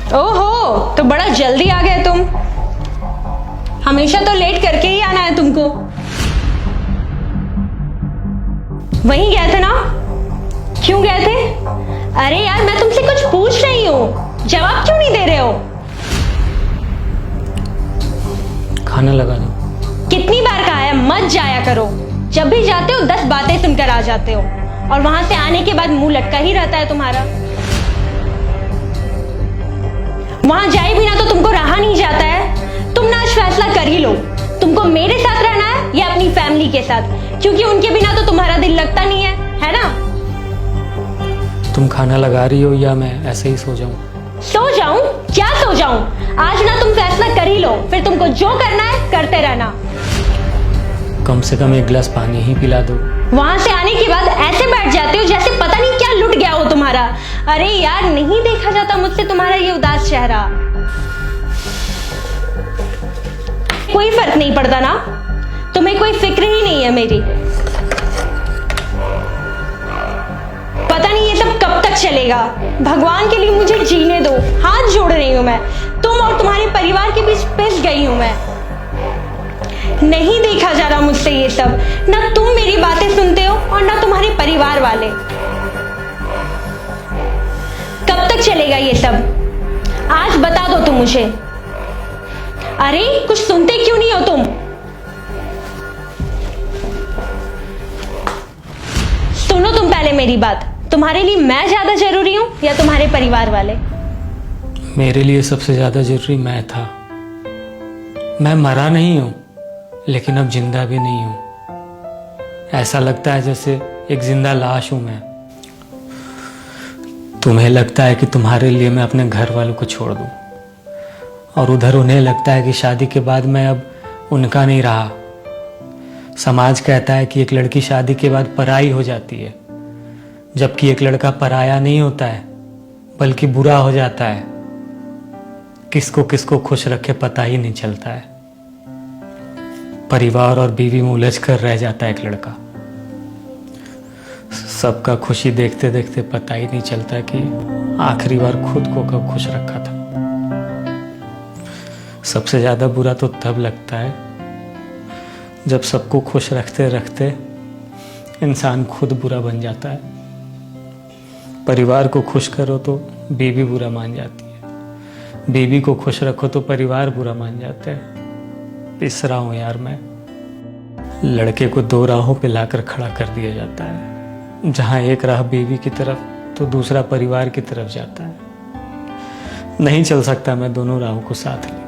ओहो, तो बड़ा जल्दी आ गए तुम। हमेशा तो लेट करके ही आना है तुमको। वहीं गए थे ना? क्यों गए थे? अरे यार, मैं तुमसे कुछ पूछ रही हूँ, जवाब क्यों नहीं दे रहे हो? खाना लगा दो। कितनी बार कहा है मत जाया करो। जब भी जाते हो 10 बातें सुनकर आ जाते हो, और वहां से आने के बाद मुंह लटका ही रहता है तुम्हारा। वहां जाए बिना तो तुमको रहा नहीं जाता है। तुम ना आज फैसला कर ही लो, तुमको मेरे साथ रहना है या अपनी फैमिली के साथ, क्योंकि उनके बिना तो तुम्हारा दिल लगता नहीं है ना? तुम खाना लगा रही हो या मैं ऐसे ही सो जाऊं? सो जाऊं? क्या सो जाऊं? आज ना तुम फैसला कर ही लो, फिर तुमको जो करना है करते रहना। कम से कम एक गिलास पानी ही पिला दो। वहां से आने के बाद ऐसे बैठ जाते हो जैसे पता नहीं क्या लुट गया हो तुम्हारा। अरे यार, नहीं देखा जाता मुझसे तुम्हारा ये उदास चेहरा। कोई फर्क नहीं पड़ता ना? तुम्हें कोई फिक्र ही नहीं है मेरी। पता नहीं ये सब कब तक चलेगा। भगवान के लिए मुझे जीने दो, हाथ जोड़ रही हूं मैं। तुम और तुम्हारे परिवार के बीच पिस गई हूं मैं। नहीं देखा जा रहा मुझसे ये सब। ना तुम मेरी बातें सुनते हो और ना तुम्हारे परिवार वाले। कब तक चलेगा ये सब? आज बता दो तुम मुझे। अरे कुछ सुनते क्यों नहीं हो तुम? सुनो तुम पहले मेरी बात। तुम्हारे लिए मैं ज्यादा जरूरी हूं या तुम्हारे परिवार वाले? मेरे लिए सबसे ज्यादा जरूरी मैं था। मैं मरा नहीं हूं, लेकिन अब जिंदा भी नहीं हूं। ऐसा लगता है जैसे एक जिंदा लाश हूं मैं। तुम्हें लगता है कि तुम्हारे लिए मैं अपने घर वालों को छोड़ दूं, और उधर उन्हें लगता है कि शादी के बाद मैं अब उनका नहीं रहा। समाज कहता है कि एक लड़की शादी के बाद पराई हो जाती है, जबकि एक लड़का पराया नहीं होता है, बल्कि बुरा हो जाता है। किसको किसको खुश रखे पता ही नहीं चलता है। परिवार और बीवी में उलझ कर रह जाता है एक लड़का। सबका खुशी देखते देखते पता ही नहीं चलता कि आखिरी बार खुद को कब खुश रखा था। सबसे ज्यादा बुरा तो तब लगता है जब सबको खुश रखते रखते इंसान खुद बुरा बन जाता है। परिवार को खुश करो तो बीवी बुरा मान जाती है, बीवी को खुश रखो तो परिवार बुरा मान जाते हैं। पिस रहा हूं यार मैं। लड़के को 2 राहों पे लाकर खड़ा कर दिया जाता है, जहां एक राह बीवी की तरफ तो दूसरा परिवार की तरफ जाता है। नहीं चल सकता मैं दोनों राहों को साथ लेकर।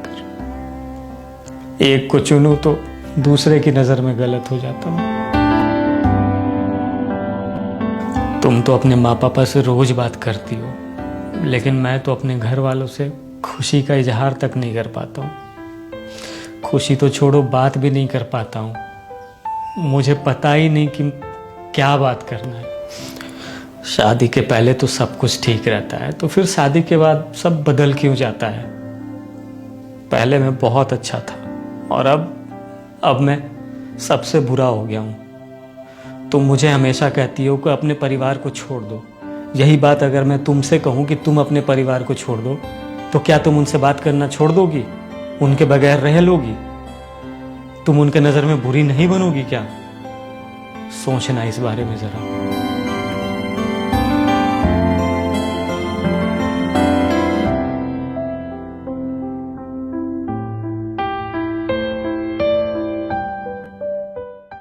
एक को चुनूं तो दूसरे की नजर में गलत हो जाता हूं। तुम तो अपने माँ पापा से रोज बात करती हो, लेकिन मैं तो अपने घर वालों से खुशी का इजहार तक नहीं कर पाता हूँ। खुशी तो छोड़ो, बात भी नहीं कर पाता हूँ। मुझे पता ही नहीं कि क्या बात करना है। शादी के पहले तो सब कुछ ठीक रहता है, तो फिर शादी के बाद सब बदल क्यों जाता है? पहले मैं बहुत अच्छा था, और अब मैं सबसे बुरा हो गया हूँ। तुम मुझे हमेशा कहती हो कि अपने परिवार को छोड़ दो। यही बात अगर मैं तुमसे कहूँ कि तुम अपने परिवार को छोड़ दो, तो क्या तुम उनसे बात करना छोड़ दोगी? उनके बगैर रह लोगी? तुम उनके नजर में बुरी नहीं बनोगी क्या? सोचना इस बारे में जरा।